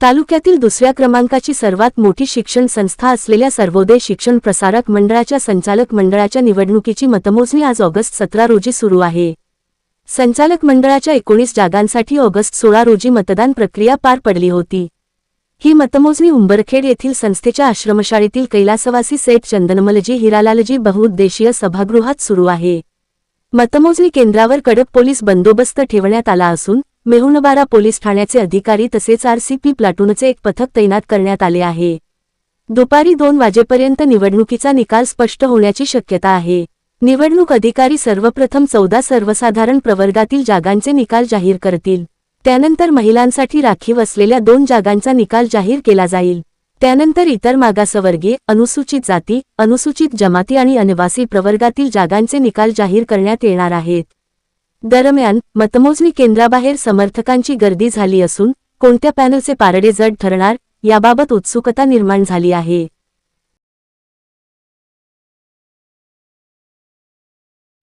तालुक्यातील दुसऱ्या क्रमांकाची सर्वात मोठी शिक्षण संस्था असलेल्या सर्वोदय शिक्षण प्रसारक मंडळाच्या संचालक मंडळाच्या निवडणुकीची मतमोजणी आज ऑगस्ट 17 रोजी सुरू आहे। संचालक मंडळाच्या 19 जागांसाठी ऑगस्ट 16 रोजी मतदान प्रक्रिया पार पडली होती। ही मतमोजणी उंबरखेड येथील संस्थेच्या आश्रमशाळेतील कैलासवासी सेठ चंदनमलजी हिरालालजी बहुउद्देशीय सभागृहात सुरू आहे। मतमोजणी केंद्रावर कडक पोलीस बंदोबस्त ठेवण्यात आला असून मेहुणबारा पोलीस ठाण्याचे अधिकारी तसेच आरसीपी प्लाटूनचे एक पथक तैनात करण्यात आले आहे। दुपारी 2 वाजेपर्यंत निवडणुकीचा निकाल स्पष्ट होण्याची शक्यता आहे। निवडणूक अधिकारी सर्वप्रथम 14 सर्वसाधारण प्रवर्गातील जागांचे निकाल जाहीर करतील। त्यानंतर महिलांसाठी राखीव असलेल्या 2 जागांचा निकाल जाहीर केला जाईल। त्यानंतर इतर मागासवर्गीय, अनुसूचित जाती, अनुसूचित जमाती आणि अनिवासी प्रवर्गातील जागांचे निकाल जाहीर करण्यात येणार आहेत। दरम्यान मतमोजणी केंद्राबाहेर समर्थकांची गर्दी झाली असून कोणत्या पॅनलचे पारडे जड ठरणार याबाबत उत्सुकता निर्माण झाली आहे।